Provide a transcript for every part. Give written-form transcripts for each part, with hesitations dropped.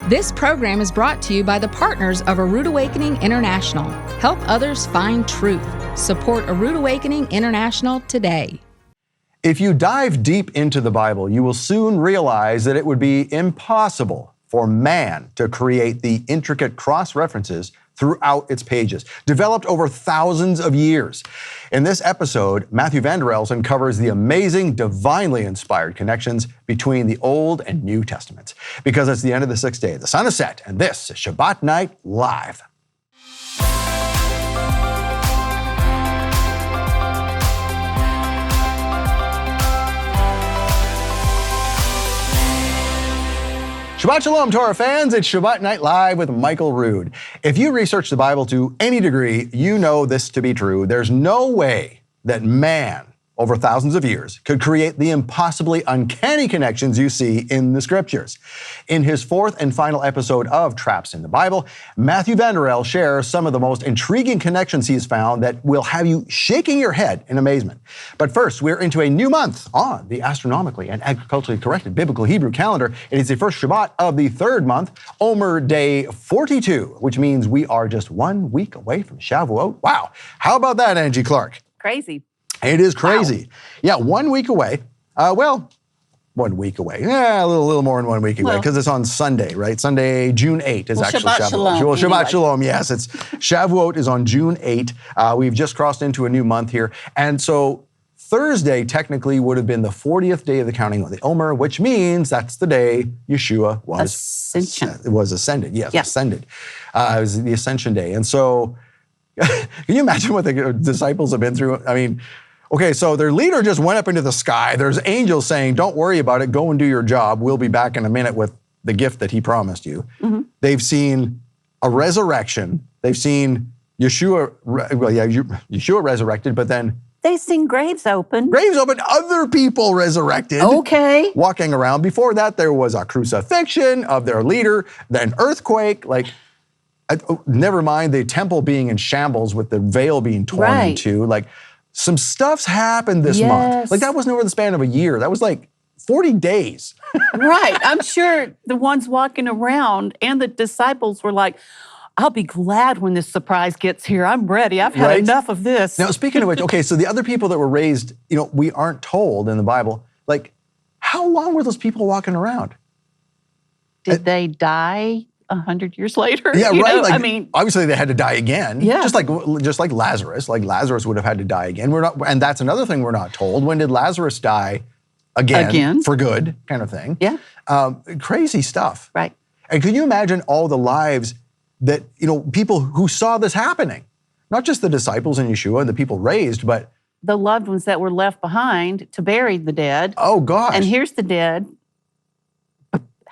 This program is brought to you by the partners of A Rood Awakening International. Help others find truth. Support A Rood Awakening International today. If you dive deep into the Bible, you will soon realize that it would be impossible for man to create the intricate cross-references throughout its pages, developed over thousands of years. In this episode, Vander Els uncovers the amazing, divinely inspired connections between the Old and New Testaments. Because it's the end of the sixth day, the sun is set, and this is Shabbat Night Live. Shabbat Shalom, Torah fans. It's Shabbat Night Live with Michael Rood. If you research the Bible to any degree, you know this to be true. There's no way that man, over thousands of years, could create the impossibly uncanny connections you see in the scriptures. In his fourth and final episode of Traps in the Bible, Vander Els shares some of the most intriguing connections he's found that will have you shaking your head in amazement. But first, we're into a new month on the astronomically and agriculturally corrected biblical Hebrew calendar. It is the first Shabbat of the third month, Omer Day 42, which means we are just 1 week away from Shavuot. Wow. How about that, Angie Clark? Crazy. It is crazy. Wow. Yeah, 1 week away. 1 week away. Yeah, a little more than 1 week away because it's on Sunday, right? Sunday, June 8 is actually Shabbat Shavuot. Shalom, Well, Shabbat anyway. Shalom, yes. It's Shavuot is on June 8. We've just crossed into a new month here. And so Thursday technically would have been the 40th day of the counting of the Omer, which means that's the day Yeshua was ascended. Yes, Yeah. ascended. It was the Ascension Day. And so can you imagine what the disciples have been through? I mean, okay, so their leader just went up into the sky. There's angels saying, don't worry about it. Go and do your job. We'll be back in a minute with the gift that he promised you. Mm-hmm. They've seen a resurrection. They've seen Yeshua resurrected, but then They've seen graves open. Other people resurrected. Okay. Walking around. Before that, there was a crucifixion of their leader, then earthquake, never mind the temple being in shambles with the veil being torn in two. Some stuff's happened this month. That wasn't over the span of a year. That was 40 days. Right. I'm sure the ones walking around and the disciples were like, I'll be glad when this surprise gets here. I'm ready. I've had enough of this. Now, speaking of which, okay, so the other people that were raised, we aren't told in the Bible, how long were those people walking around? Did they die 100 years later? Yeah, right. Obviously they had to die again. Yeah. Just like Lazarus. Lazarus would have had to die again. And that's another thing we're not told. When did Lazarus die again? For good, kind of thing. Yeah. Crazy stuff. Right. And can you imagine all the lives that, people who saw this happening? Not just the disciples and Yeshua and the people raised, but the loved ones that were left behind to bury the dead. Oh, gosh. And here's the dead.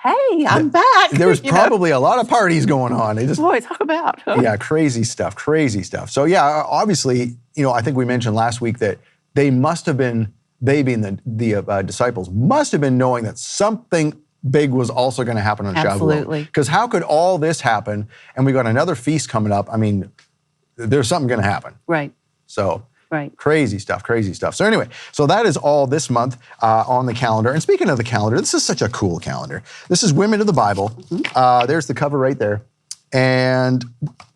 Hey, I'm back. There was probably a lot of parties going on. Boy, talk about. Yeah, crazy stuff. So yeah, obviously, I think we mentioned last week that they being the disciples, must have been knowing that something big was also going to happen on Shavuot. Absolutely. Because how could all this happen and we got another feast coming up? I mean, there's something going to happen. Right. So. Right. Crazy stuff. So anyway, so that is all this month on the calendar. And speaking of the calendar, this is such a cool calendar. This is Women of the Bible. Mm-hmm. There's the cover right there. And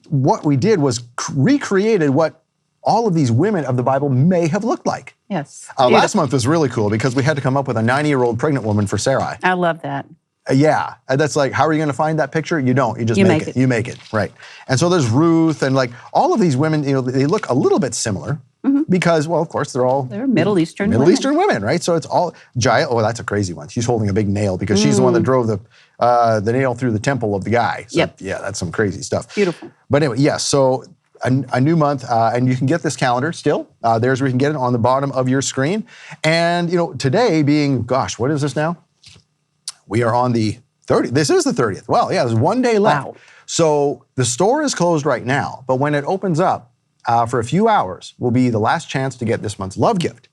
what we did was recreated what all of these women of the Bible may have looked like. Yes. Last month was really cool because we had to come up with a 90-year-old pregnant woman for Sarai. I love that. Yeah, that's how are you going to find that picture? You don't. You just make it. You make it, right. And so there's Ruth and all of these women, they look a little bit similar. Mm-hmm. Because, well, of course, they're Middle Eastern women, right? So it's all Jael. Oh, that's a crazy one. She's holding a big nail because she's the one that drove the nail through the temple of the guy. So, yeah, that's some crazy stuff. Beautiful. But anyway, yes. So a new month, and you can get this calendar still. There's where you can get it on the bottom of your screen. And today being, gosh, what is this now? We are on the 30th. This is the 30th. Well, yeah, there's 1 day left. Wow. So the store is closed right now, but when it opens up, for a few hours will be the last chance to get this month's love gift.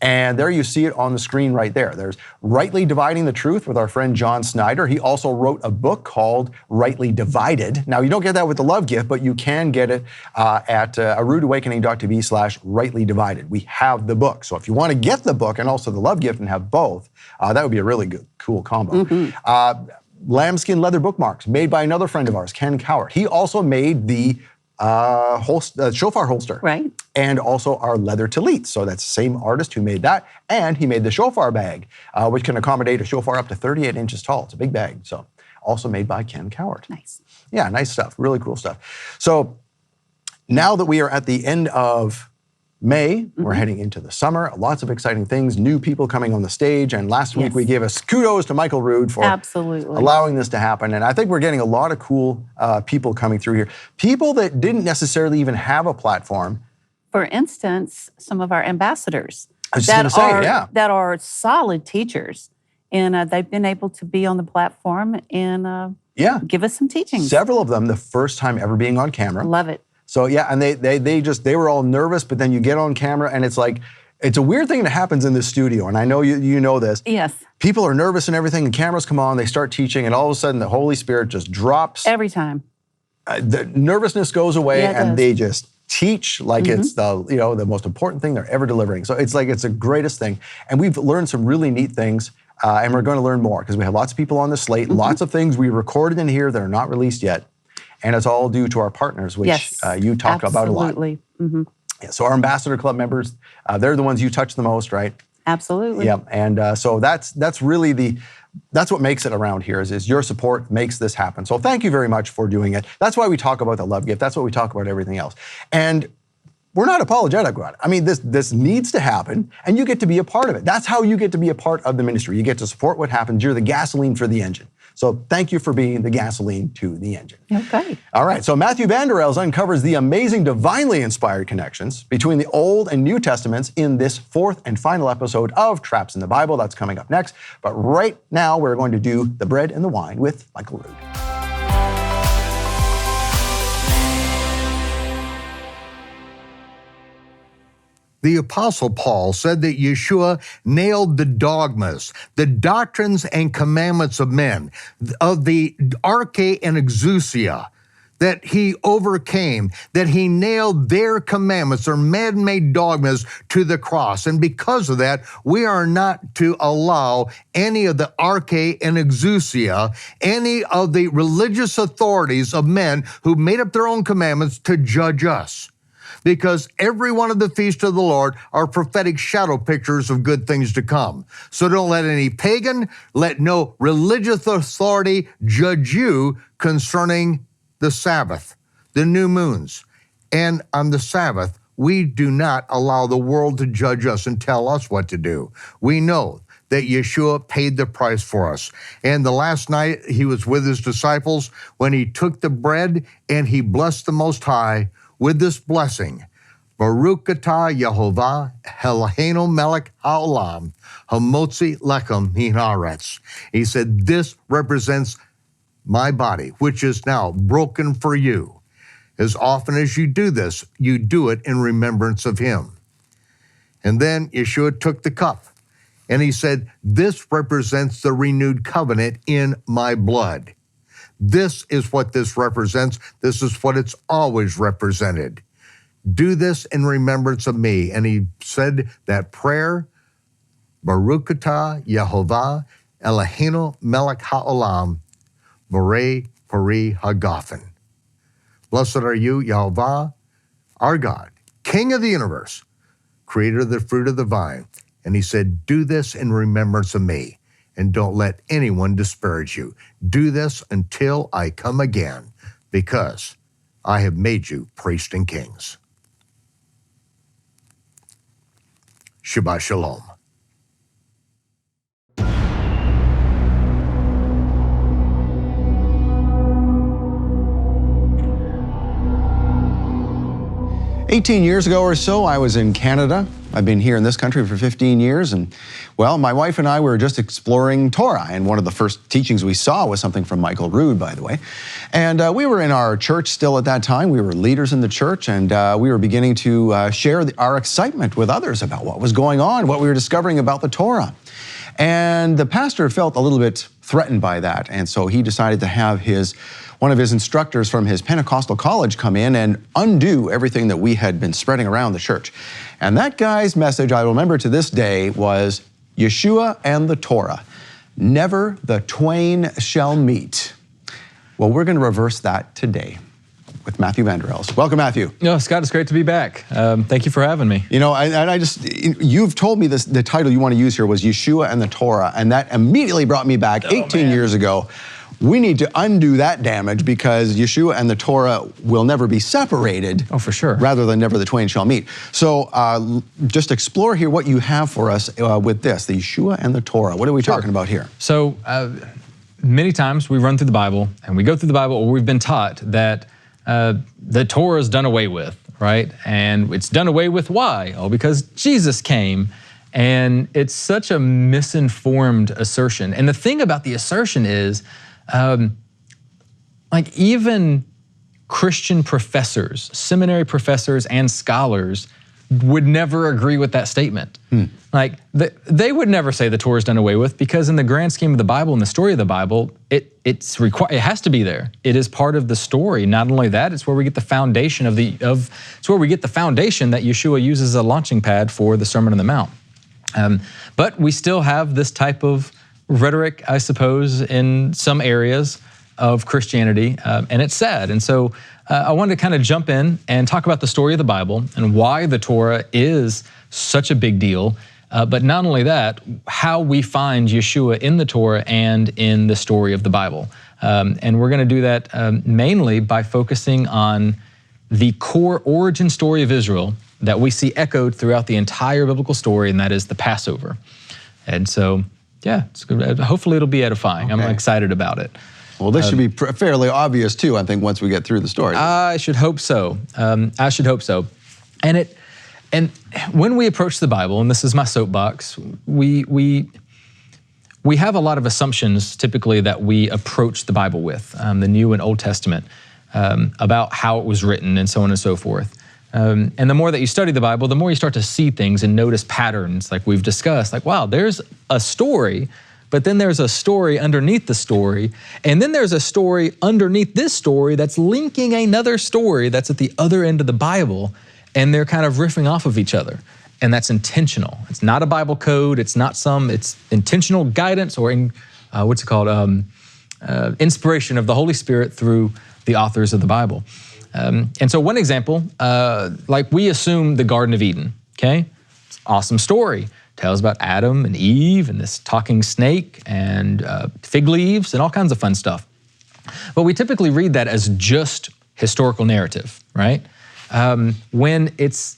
And there you see it on the screen right there. There's Rightly Dividing the Truth with our friend John Snyder. He also wrote a book called Rightly Divided. Now, you don't get that with the love gift, but you can get it at aroodawakening.tv/rightly divided. We have the book. So if you want to get the book and also the love gift and have both, that would be a really good, cool combo. Mm-hmm. lambskin leather bookmarks made by another friend of ours, Ken Cowart. He also made the shofar holster. Right. And also our leather tallit. So that's the same artist who made that. And he made the shofar bag, which can accommodate a shofar up to 38 inches tall. It's a big bag. So also made by Ken Cowart. Nice. Yeah, nice stuff. Really cool stuff. So now that we are at the end of May, we're heading into the summer. Lots of exciting things, new people coming on the stage. And last week we gave us kudos to Michael Rood for allowing this to happen. And I think we're getting a lot of cool people coming through here. People that didn't necessarily even have a platform. For instance, some of our ambassadors I was just going to say, that are solid teachers. And they've been able to be on the platform and give us some teachings. Several of them, the first time ever being on camera. Love it. So yeah, and they were all nervous, but then you get on camera and it's like, it's a weird thing that happens in the studio. And I know you know this. Yes. People are nervous and everything, and cameras come on, they start teaching, and all of a sudden the Holy Spirit just drops. Every time. The nervousness goes away and they just teach like it's the most important thing they're ever delivering. So it's like, it's the greatest thing. And we've learned some really neat things. And we're going to learn more because we have lots of people on the slate, lots of things we recorded in here that are not released yet. And it's all due to our partners, which you talk about a lot. Absolutely. Yeah, so our Ambassador Club members, they're the ones you touch the most, right? Absolutely. Yeah, and so that's really that's what makes it around here is your support makes this happen. So thank you very much for doing it. That's why we talk about the love gift. That's what we talk about everything else. And we're not apologetic about it. I mean, this needs to happen, and you get to be a part of it. That's how you get to be a part of the ministry. You get to support what happens. You're the gasoline for the engine. So thank you for being the gasoline to the engine. Okay. All right, so Matthew Vander Els uncovers the amazing divinely inspired connections between the Old and New Testaments in this fourth and final episode of Traps in the Bible. That's coming up next. But right now, we're going to do the bread and the wine with Michael Rood. The Apostle Paul said that Yeshua nailed the dogmas, the doctrines and commandments of men, of the arche and exousia, that he overcame, that he nailed their commandments, their man-made dogmas to the cross. And because of that, we are not to allow any of the arche and exousia, any of the religious authorities of men who made up their own commandments to judge us. Because every one of the feasts of the Lord are prophetic shadow pictures of good things to come. So don't let any pagan, let no religious authority judge you concerning the Sabbath, the new moons. And on the Sabbath, we do not allow the world to judge us and tell us what to do. We know that Yeshua paid the price for us. And the last night he was with his disciples when he took the bread and he blessed the Most High with this blessing. Baruch atah Yehovah Eloheinu melech haolam hamotzi lechem min haaretz. He said, this represents my body, which is now broken for you. As often as you do this, you do it in remembrance of him. And then Yeshua took the cup and he said, this represents the renewed covenant in my blood. This is what this represents. This is what it's always represented. Do this in remembrance of me. And he said that prayer, Baruch atah Yehovah Eloheinu melech haolam, Borei peri hagafen. Blessed are you, Yehovah, our God, King of the universe, creator of the fruit of the vine. And he said, do this in remembrance of me. And don't let anyone disparage you. Do this until I come again, because I have made you priests and kings. Shabbat shalom. "18 years ago or so, I was in Canada. I've been here in this country for 15 years, and well, my wife and I were just exploring Torah, and one of the first teachings we saw was something from Michael Rood, by the way. And we were in our church still at that time. We were leaders in the church, and we were beginning to share our excitement with others about what was going on, what we were discovering about the Torah. And the pastor felt a little bit threatened by that, and so he decided to have one of his instructors from his Pentecostal college come in and undo everything that we had been spreading around the church. And that guy's message, I remember to this day, was Yeshua and the Torah. Never the twain shall meet. Well, we're going to reverse that today with Matthew Vander Els. Welcome, Matthew. No, Scott, it's great to be back. Thank you for having me. You know, you've told me this, the title you want to use here was Yeshua and the Torah, and that immediately brought me back 18 years ago. We need to undo that damage because Yeshua and the Torah will never be separated. Oh, for sure. Rather than never the twain shall meet. So just explore here what you have for us with this, the Yeshua and the Torah. What are we talking about here? So many times we run through the Bible and we go through the Bible, or we've been taught that the Torah is done away with, right? And it's done away with why? Oh, because Jesus came. And it's such a misinformed assertion. And the thing about the assertion is, like even Christian professors, seminary professors and scholars would never agree with that statement. Like they would never say the Torah is done away with, because in the grand scheme of the Bible and the story of the Bible, it has to be there. It is part of the story. Not only that, it's where we get the foundation it's where we get the foundation that Yeshua uses as a launching pad for the Sermon on the Mount. But we still have this type of rhetoric, I suppose, in some areas of Christianity, and it's sad. And so I wanted to kind of jump in and talk about the story of the Bible and why the Torah is such a big deal. But not only that, how we find Yeshua in the Torah and in the story of the Bible. And we're going to do that mainly by focusing on the core origin story of Israel that we see echoed throughout the entire biblical story, and that is the Passover. And so, yeah, it's good. Hopefully it'll be edifying. Okay. I'm excited about it. Well, this should be fairly obvious too, I think, once we get through the story. I should hope so. I should hope so. And when we approach the Bible, and this is my soapbox, we have a lot of assumptions typically that we approach the Bible with, the New and Old Testament, about how it was written and so on and so forth. And the more that you study the Bible, the more you start to see things and notice patterns like we've discussed. Like, wow, there's a story, but then there's a story underneath the story. And then there's a story underneath this story that's linking another story that's at the other end of the Bible. And they're kind of riffing off of each other. And that's intentional. It's not a Bible code. It's intentional guidance or inspiration of the Holy Spirit through the authors of the Bible. And so one example, like we assume the Garden of Eden, okay? It's an awesome story. Tells about Adam and Eve and this talking snake and fig leaves and all kinds of fun stuff. But we typically read that as just historical narrative, right? When it's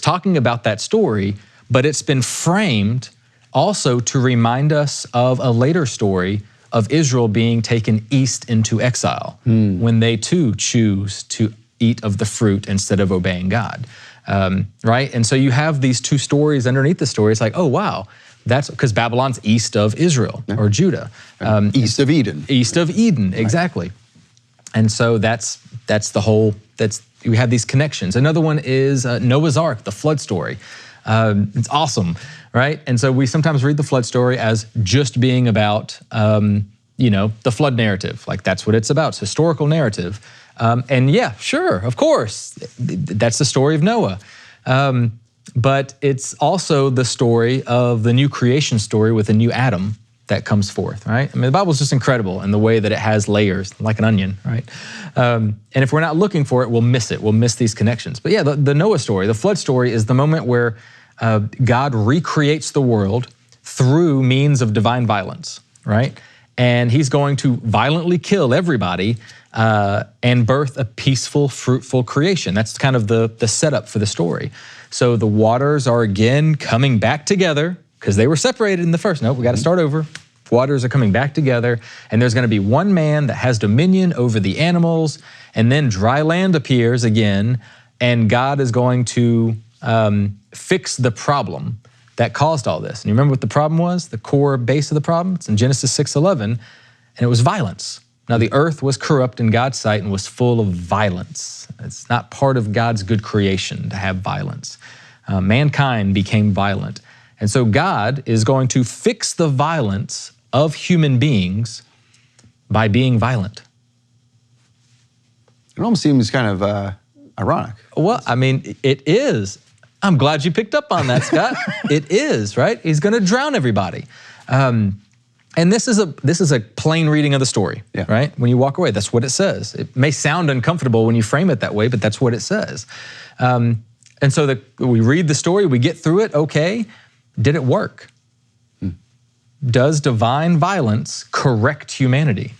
talking about that story, but it's been framed also to remind us of a later story of Israel being taken east into exile, when they too choose to eat of the fruit instead of obeying God, right? And so you have these two stories underneath the story. It's like, oh wow, that's because Babylon's east of Israel or Judah. East of Eden. East of Eden, exactly. And so that's the whole, we have these connections. Another one is Noah's Ark, the flood story. It's awesome, right? And so we sometimes read the flood story as just being about, the flood narrative. Like that's what it's about, it's historical narrative. And yeah, sure, of course, that's the story of Noah. But it's also the story of the new creation story with a new Adam that comes forth, right? I mean, the Bible's just incredible in the way that it has layers, like an onion, right? And if we're not looking for it, we'll miss it. We'll miss these connections. But yeah, the Noah story, the flood story is the moment where God recreates the world through means of divine violence, right? And he's going to violently kill everybody and birth a peaceful, fruitful creation. That's kind of the setup for the story. So the waters are again coming back together, because they were separated in the first. Nope, we got to start over. Waters are coming back together, and there's going to be one man that has dominion over the animals, and then dry land appears again, and God is going to fix the problem that caused all this. And you remember what the problem was? The core base of the problem? It's in Genesis 6:11, and it was violence. Now the earth was corrupt in God's sight and was full of violence. It's not part of God's good creation to have violence. Mankind became violent. And so God is going to fix the violence of human beings by being violent. It almost seems kind of ironic. Well, I mean, it is. I'm glad you picked up on that, Scott. It is, right? He's going to drown everybody. And this is a plain reading of the story, right? When you walk away, that's what it says. It may sound uncomfortable when you frame it that way, but that's what it says. And so we read the story, we get through it, okay. Did it work? Does divine violence correct humanity?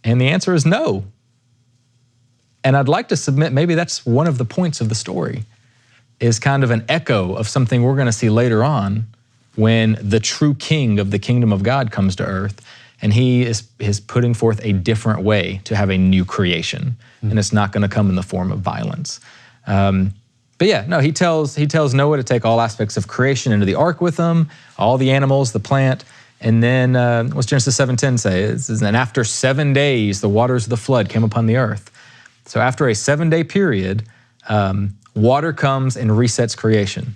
And the answer is no. And I'd like to submit maybe that's one of the points of the story, is kind of an echo of something we're going to see later on when the true king of the kingdom of God comes to earth, and he is putting forth a different way to have a new creation. And it's not going to come in the form of violence. But yeah, no, he tells Noah to take all aspects of creation into the ark with him, all the animals, the plant. And then what's Genesis 7:10 say? It says, and after 7 days, the waters of the flood came upon the earth. So after a 7-day period, water comes and resets creation.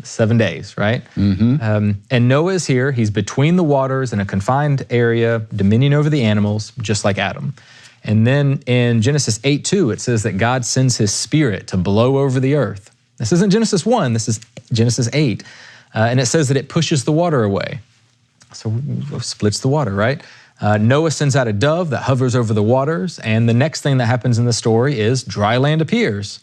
7 days, right? And Noah is here. He's between the waters in a confined area, dominion over the animals, just like Adam. And then in Genesis 8:2, it says that God sends his spirit to blow over the earth. This isn't Genesis 1, this is Genesis 8. And it says that it pushes the water away. So splits the water, right? Noah sends out a dove that hovers over the waters, and the next thing that happens in the story is dry land appears.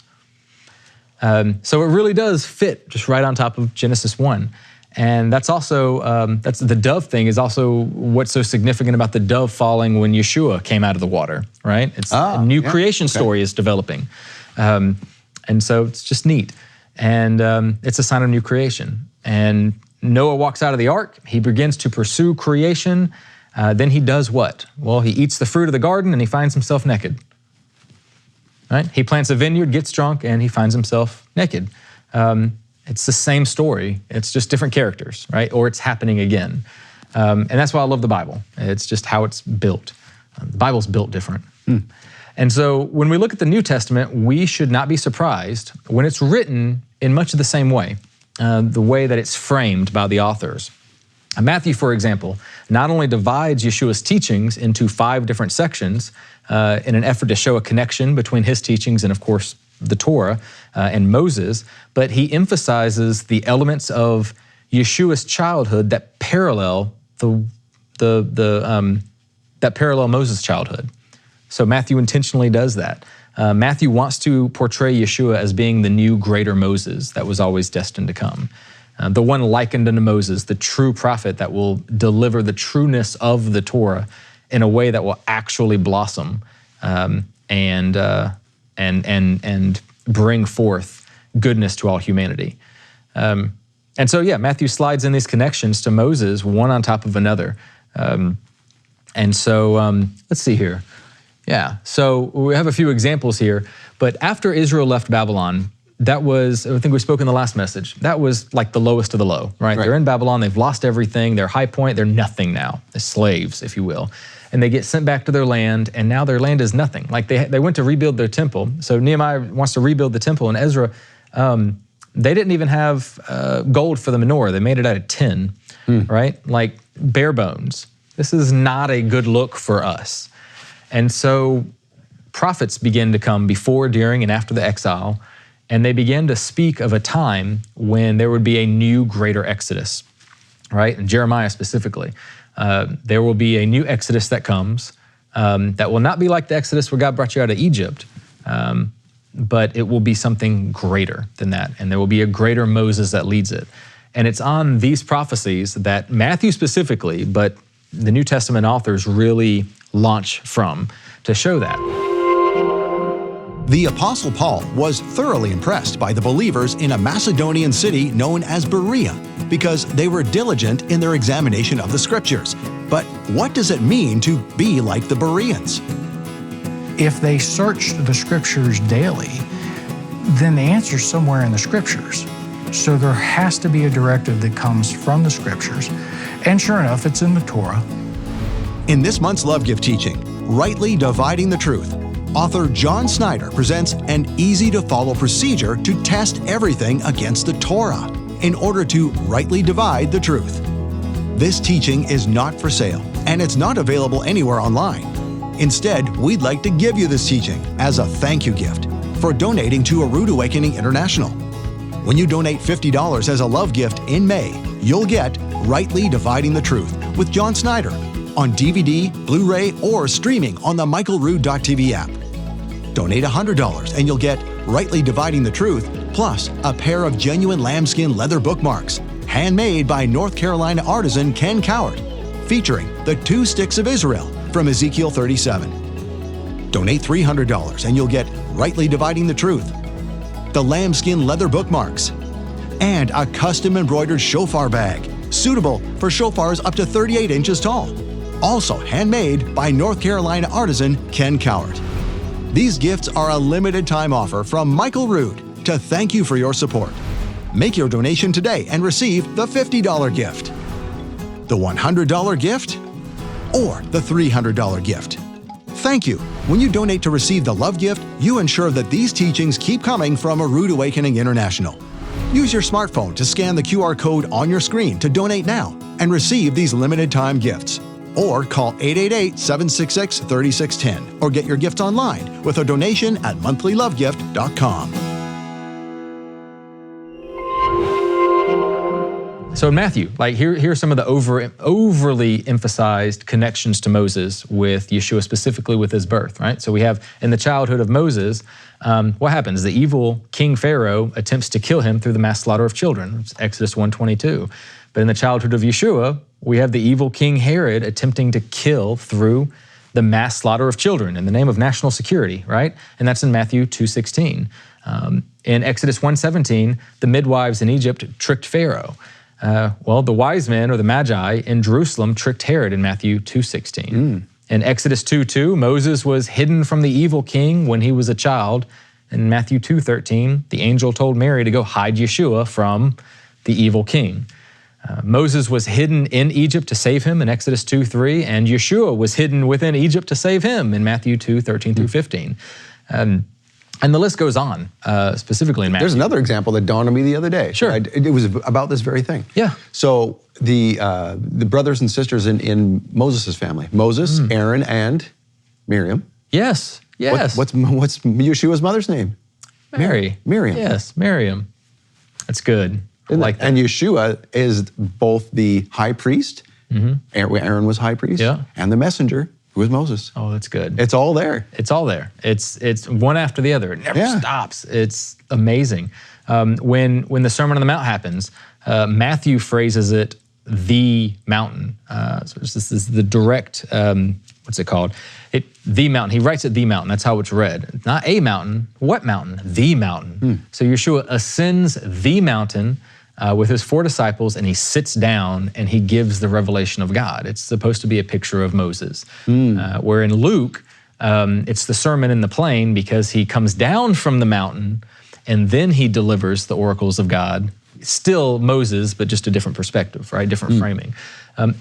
So it really does fit just right on top of Genesis 1. And that's also, that's the dove thing is also what's so significant about the dove falling when Yeshua came out of the water, right? It's a new creation story is developing. And so it's just neat. And it's a sign of new creation. And Noah walks out of the ark. He begins to pursue creation. Then he does what? Well, he eats the fruit of the garden and he finds himself naked. Right? He plants a vineyard, gets drunk, and he finds himself naked. It's the same story. It's just different characters, right? Or it's happening again. And that's why I love the Bible. It's just how it's built. The Bible's built different. And so when we look at the New Testament, we should not be surprised when it's written in much of the same way, the way that it's framed by the authors. Matthew, for example, not only divides Yeshua's teachings into 5 different sections in an effort to show a connection between his teachings and, of course, the Torah and Moses, but he emphasizes the elements of Yeshua's childhood that parallel that parallel Moses' childhood. So Matthew intentionally does that. Matthew wants to portray Yeshua as being the new greater Moses that was always destined to come. The one likened unto Moses, the true prophet that will deliver the trueness of the Torah in a way that will actually blossom and bring forth goodness to all humanity. And so, yeah, Matthew slides in these connections to Moses, one on top of another. And so, let's see here. Yeah, so we have a few examples here. But after Israel left Babylon, that was, I think we spoke in the last message, that was like the lowest of the low, right? They're in Babylon, they've lost everything, they're high point, they're nothing now, they're slaves, if you will. And they get sent back to their land, and now their land is nothing. Like they went to rebuild their temple. So Nehemiah wants to rebuild the temple, and Ezra, they didn't even have gold for the menorah. They made it out of tin, right? Like bare bones. This is not a good look for us. And so prophets begin to come before, during, and after the exile, and they began to speak of a time when there would be a new greater exodus, right? And Jeremiah specifically. There will be a new exodus that comes that will not be like the exodus where God brought you out of Egypt, but it will be something greater than that. And there will be a greater Moses that leads it. And it's on these prophecies that Matthew specifically, but the New Testament authors really launch from to show that. The Apostle Paul was thoroughly impressed by the believers in a Macedonian city known as Berea because they were diligent in their examination of the Scriptures. But what does it mean to be like the Bereans? If they searched the Scriptures daily, then the answer's somewhere in the Scriptures. So there has to be a directive that comes from the Scriptures. And sure enough, it's in the Torah. In this month's Love Gift teaching, Rightly Dividing the Truth, author John Snyder presents an easy-to-follow procedure to test everything against the Torah in order to rightly divide the truth. This teaching is not for sale, and it's not available anywhere online. Instead, we'd like to give you this teaching as a thank you gift for donating to A Rood Awakening International. When you donate $50 as a love gift in May, you'll get Rightly Dividing the Truth, with John Snyder on DVD, Blu-ray, or streaming on the michaelrood.tv app. Donate $100 and you'll get Rightly Dividing the Truth, plus a pair of genuine lambskin leather bookmarks, handmade by North Carolina artisan Ken Cowart, featuring the 2 sticks of Israel from Ezekiel 37. Donate $300 and you'll get Rightly Dividing the Truth, the lambskin leather bookmarks, and a custom embroidered shofar bag, suitable for shofars up to 38 inches tall, also handmade by North Carolina artisan Ken Cowart. These gifts are a limited time offer from Michael Rood to thank you for your support. Make your donation today and receive the $50 gift, the $100 gift, or the $300 gift. Thank you. When you donate to receive the love gift, you ensure that these teachings keep coming from A Rood Awakening International. Use your smartphone to scan the QR code on your screen to donate now and receive these limited time gifts. Or call 888-766-3610 or get your gift online with a donation at monthlylovegift.com. So in Matthew, like here's some of the overly emphasized connections to Moses with Yeshua, specifically with his birth, right? So we have in the childhood of Moses, what happens? The evil King Pharaoh attempts to kill him through the mass slaughter of children. It's Exodus 1:22. But in the childhood of Yeshua, we have the evil King Herod attempting to kill through the mass slaughter of children in the name of national security, right? And that's in Matthew 2:16. In Exodus 1:17, the midwives in Egypt tricked Pharaoh. The wise men, or the Magi, in Jerusalem tricked Herod in Matthew 2:16. In Exodus 2:2, Moses was hidden from the evil king when he was a child. In Matthew 2:13, the angel told Mary to go hide Yeshua from the evil king. Moses was hidden in Egypt to save him in Exodus 2:3, and Yeshua was hidden within Egypt to save him in Matthew 2:13 through 15. And the list goes on, specifically in Matthew. There's another example that dawned on me the other day. Sure. It was about this very thing. Yeah. So the brothers and sisters in Moses' family, Moses, Aaron, and Miriam. Yes, yes. What's Yeshua's mother's name? Mary. Miriam. Yes, Miriam. That's good. I like that. And Yeshua is both the high priest, Aaron was high priest, and the messenger, who was Moses. Oh, that's good. It's all there. It's all there. It's one after the other. It never stops. It's amazing. When the Sermon on the Mount happens, Matthew phrases it the mountain. So this is the direct, what's it called? The mountain. He writes it the mountain. That's how it's read. Not a mountain. What mountain? The mountain. So Yeshua ascends the mountain with his 4 disciples, and he sits down and he gives the revelation of God. It's supposed to be a picture of Moses. Where in Luke, it's the sermon in the plain, because he comes down from the mountain and then he delivers the oracles of God. Still Moses, but just a different perspective, right? Different framing.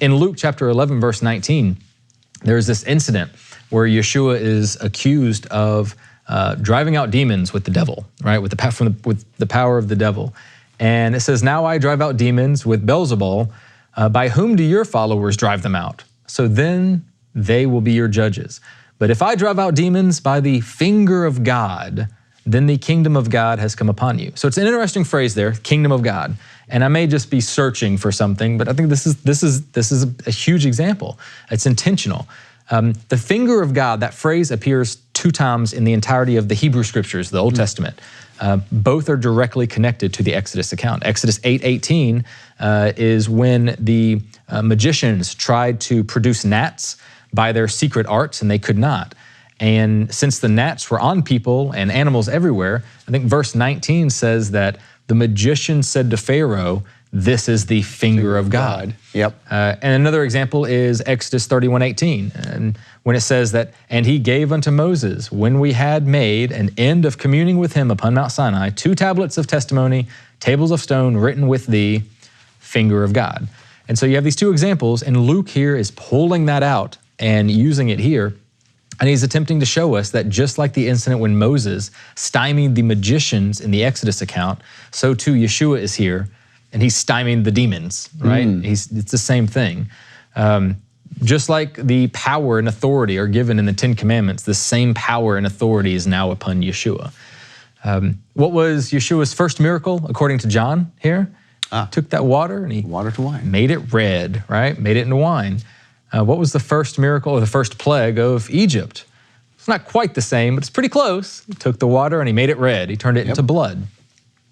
In Luke chapter 11, verse 19, there's this incident where Yeshua is accused of driving out demons with the devil, right? With the power of the devil. And it says, "Now I drive out demons with Beelzebul. By whom do your followers drive them out? So then they will be your judges. But if I drive out demons by the finger of God, then the kingdom of God has come upon you." So it's an interesting phrase there, kingdom of God. And I may just be searching for something, but I think this is a huge example. It's intentional. The finger of God, that phrase appears 2 times in the entirety of the Hebrew Scriptures, the Old Testament. Both are directly connected to the Exodus account. Exodus 8:18 is when the magicians tried to produce gnats by their secret arts, and they could not. And since the gnats were on people and animals everywhere, I think verse 19 says that the magician said to Pharaoh, "This is the finger of God." Yep. And another example is Exodus 31:18, and when it says that, "And he gave unto Moses, when we had made an end of communing with him upon Mount Sinai, 2 tablets of testimony, tables of stone written with the finger of God." And so you have these 2 examples, and Luke here is pulling that out and using it here. And he's attempting to show us that just like the incident when Moses stymied the magicians in the Exodus account, so too Yeshua is here, and he's stymied the demons, right? It's the same thing. Just like the power and authority are given in the 10 Commandments, the same power and authority is now upon Yeshua. What was Yeshua's first miracle, according to John here? Took that water and he Water to wine. made it red, right? Made it into wine. What was the first miracle or the first plague of Egypt? It's not quite the same, but it's pretty close. He took the water and he made it red. He turned it into blood.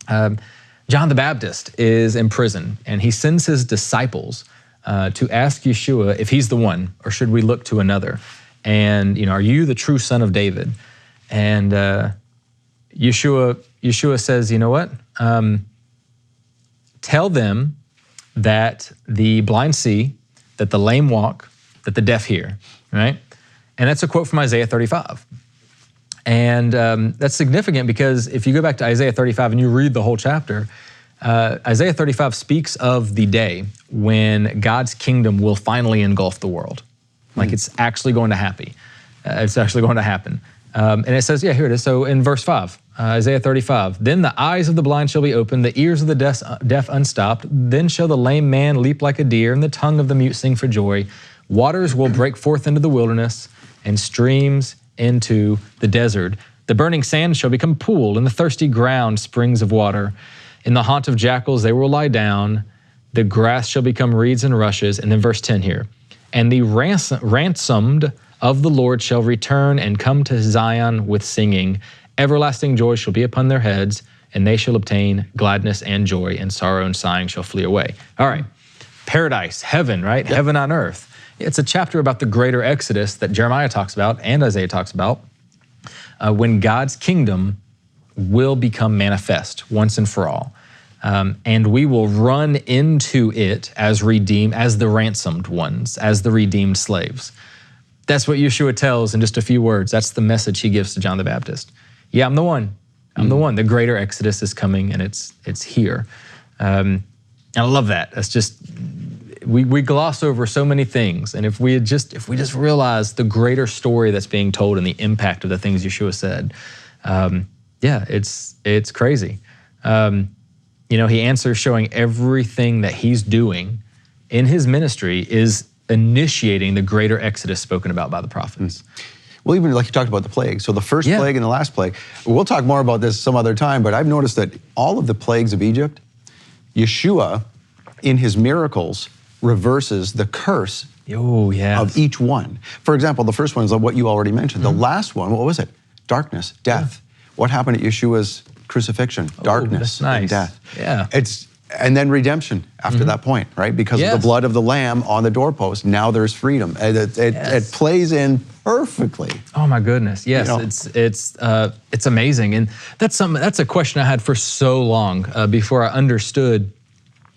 John the Baptist is in prison, and he sends his disciples to ask Yeshua if he's the one, or should we look to another? And, are you the true son of David? And Yeshua says, you know what? Tell them that the blind see, that the lame walk, that the deaf hear, right? And that's a quote from Isaiah 35. And that's significant because if you go back to Isaiah 35 and you read the whole chapter, Isaiah 35 speaks of the day when God's kingdom will finally engulf the world. Like it's actually going to happen. It's actually going to happen. And it says, here it is. So in verse 5, Isaiah 35, then the eyes of the blind shall be opened, the ears of the deaf unstopped. Then shall the lame man leap like a deer, and the tongue of the mute sing for joy. Waters will break forth into the wilderness, and streams into the desert. The burning sand shall become a pool, and the thirsty ground springs of water. In the haunt of jackals they will lie down. The grass shall become reeds and rushes. And then verse 10 here. And the ransomed of the Lord shall return and come to Zion with singing. Everlasting joy shall be upon their heads, and they shall obtain gladness and joy, and sorrow and sighing shall flee away. All right, paradise, heaven, right? Yep. Heaven on earth. It's a chapter about the greater exodus that Jeremiah talks about and Isaiah talks about, when God's kingdom will become manifest once and for all. And we will run into it as the ransomed ones, as the redeemed slaves. That's what Yeshua tells in just a few words. That's the message he gives to John the Baptist. Yeah, I'm the one. I'm the one. The greater exodus is coming, and it's here. And I love that. That's just, we gloss over so many things, and if we just realize the greater story that's being told and the impact of the things Yeshua said, it's crazy. He answers showing everything that he's doing in his ministry is initiating the greater exodus spoken about by the prophets. Well, even like you talked about the plague. So the first plague and the last plague, we'll talk more about this some other time, but I've noticed that all of the plagues of Egypt, Yeshua, in his miracles, reverses the curse of each one. For example, the first one is what you already mentioned. The last one, what was it? Darkness, death. What happened at Yeshua's crucifixion? Darkness and death. Yeah. And then redemption after that point, right? Because of the blood of the Lamb on the doorpost, now there's freedom. It plays in perfectly. Oh my goodness, yes, it's amazing, and that's a question I had for so long before I understood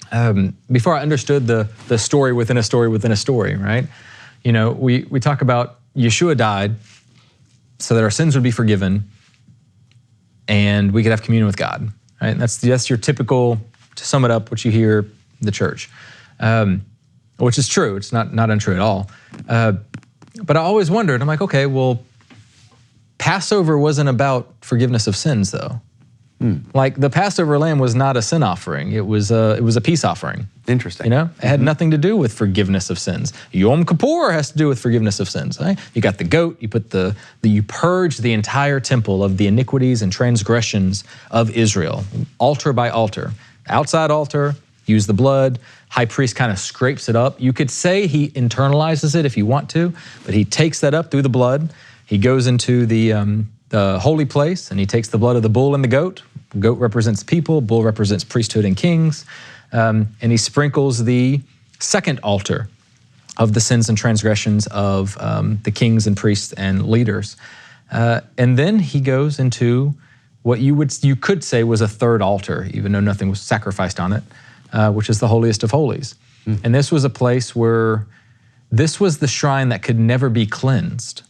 the story within a story within a story, right? We talk about Yeshua died so that our sins would be forgiven, and we could have communion with God, right? That's your typical. To sum it up, what you hear in the church, which is true. It's not untrue at all. But I always wondered, I'm like, okay, well, Passover wasn't about forgiveness of sins, though. Like the Passover lamb was not a sin offering. It was a peace offering. Interesting. It had nothing to do with forgiveness of sins. Yom Kippur has to do with forgiveness of sins. Right? You got the goat. You put you purge the entire temple of the iniquities and transgressions of Israel, altar by altar. Outside altar, use the blood. High priest kind of scrapes it up. You could say he internalizes it if you want to, but he takes that up through the blood. He goes into the holy place, and he takes the blood of the bull and the goat. Goat represents people, bull represents priesthood and kings. And he sprinkles the second altar of the sins and transgressions of the kings and priests and leaders. And then he goes into what you could say was a third altar, even though nothing was sacrificed on it, which is the holiest of holies. And this was a place where this was the shrine that could never be cleansed.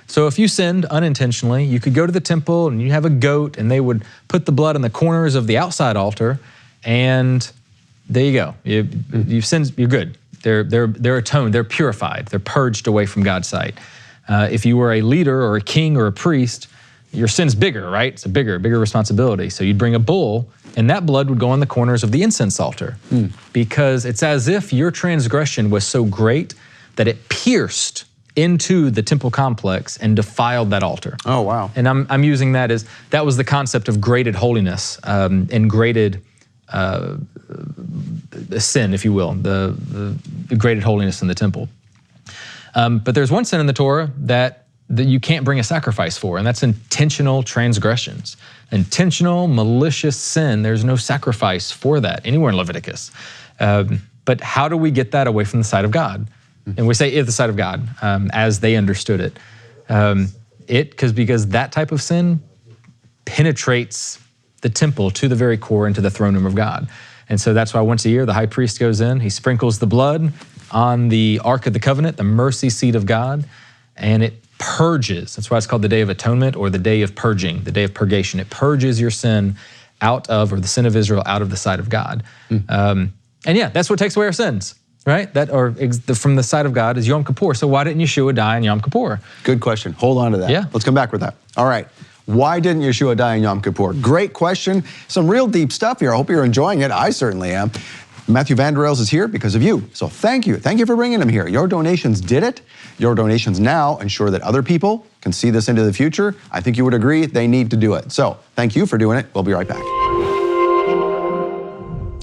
So if you sinned unintentionally, you could go to the temple and you have a goat, and they would put the blood on the corners of the outside altar, and there you go. You've sinned, you're good. They're atoned, they're purified, they're purged away from God's sight. If you were a leader or a king or a priest, your sin's bigger, right? It's a bigger responsibility. So you'd bring a bull, and that blood would go on the corners of the incense altar, because it's as if your transgression was so great that it pierced into the temple complex and defiled that altar. Oh, wow. And I'm using that as, that was the concept of graded holiness and graded sin, if you will, the degraded holiness in the temple. But there's one sin in the Torah that you can't bring a sacrifice for, and that's intentional transgressions. Intentional, malicious sin, there's no sacrifice for that anywhere in Leviticus. But how do we get that away from the sight of God? And we say the sight of God, as they understood it. Because that type of sin penetrates the temple to the very core into the throne room of God. And so that's why once a year the high priest goes in, he sprinkles the blood on the Ark of the Covenant, the mercy seat of God, and it purges. That's why it's called the Day of Atonement or the Day of Purging, the Day of Purgation. It purges your sin out of, or the sin of Israel out of the sight of God. And yeah, that's what takes away our sins, right? From the sight of God is Yom Kippur. So why didn't Yeshua die on Yom Kippur? Good question. Hold on to that. Yeah. Let's come back with that. All right. Why didn't Yeshua die on Yom Kippur? Great question. Some real deep stuff here. I hope you're enjoying it. I certainly am. Matthew Vander Els is here because of you. So thank you. Thank you for bringing him here. Your donations did it. Your donations now ensure that other people can see this into the future. I think you would agree they need to do it. So thank you for doing it. We'll be right back.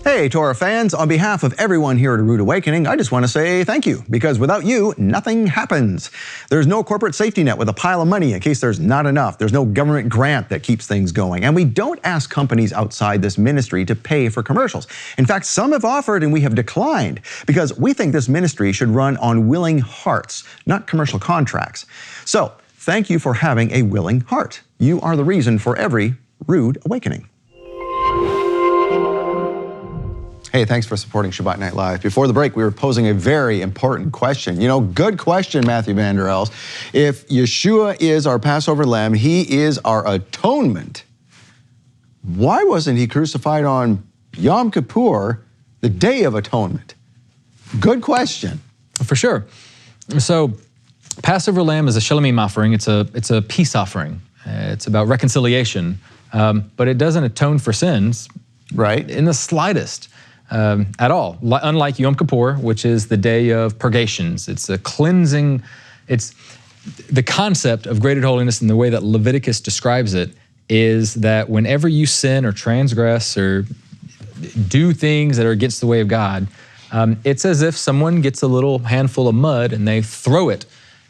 Hey, Torah fans, on behalf of everyone here at Rood Awakening, I just want to say thank you, because without you, nothing happens. There's no corporate safety net with a pile of money in case there's not enough. There's no government grant that keeps things going. And we don't ask companies outside this ministry to pay for commercials. In fact, some have offered and we have declined because we think this ministry should run on willing hearts, not commercial contracts. So, thank you for having a willing heart. You are the reason for every Rood Awakening. Hey, thanks for supporting Shabbat Night Live. Before the break, we were posing a very important question. You know, good question, Matthew Vander Els. If Yeshua is our Passover lamb, he is our atonement, why wasn't he crucified on Yom Kippur, the Day of Atonement? Good question. For sure. So, Passover lamb is a shalomim offering. It's a peace offering. It's about reconciliation, but it doesn't atone for sins, right? In the slightest. At all. Unlike Yom Kippur, which is the day of purgations. It's a cleansing. It's the concept of graded holiness, and the way that Leviticus describes it is that whenever you sin or transgress or do things that are against the way of God, it's as if someone gets a little handful of mud and they throw it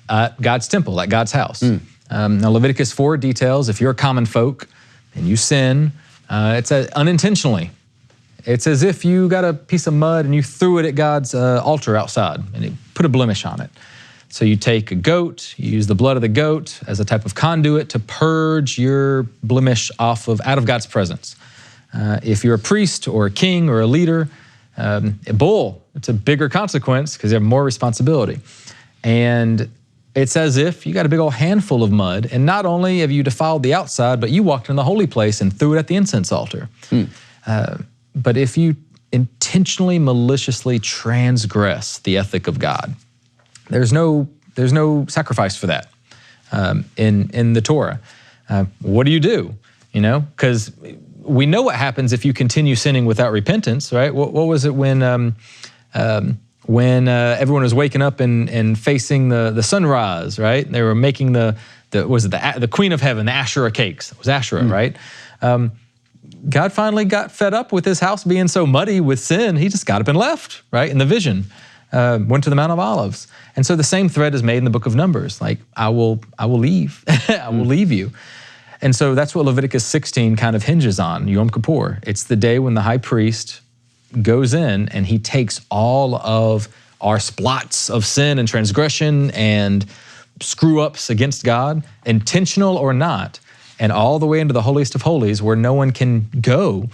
at God's temple, at God's house. Now Leviticus 4 details if you're a common folk and you sin, it's unintentionally. It's as if you got a piece of mud and you threw it at God's altar outside and it put a blemish on it. So you take a goat, you use the blood of the goat as a type of conduit to purge your blemish out of God's presence. If you're a priest or a king or a leader, a bull, it's a bigger consequence because you have more responsibility. And it's as if you got a big old handful of mud, and not only have you defiled the outside, but you walked in the holy place and threw it at the incense altar. But if you intentionally, maliciously transgress the ethic of God, there's no sacrifice for that in the Torah. What do? You know, because we know what happens if you continue sinning without repentance, right? What was it when everyone was waking up and facing the sunrise, right? They were making the Queen of Heaven, the Asherah cakes. It was Asherah, right? God finally got fed up with his house being so muddy with sin. He just got up and left, right? In the vision, went to the Mount of Olives. And so the same thread is made in the book of Numbers. Like, I will leave. I will leave you. And so that's what Leviticus 16 kind of hinges on, Yom Kippur. It's the day when the high priest goes in and he takes all of our splots of sin and transgression and screw-ups against God, intentional or not, and all the way into the holiest of holies where no one can go.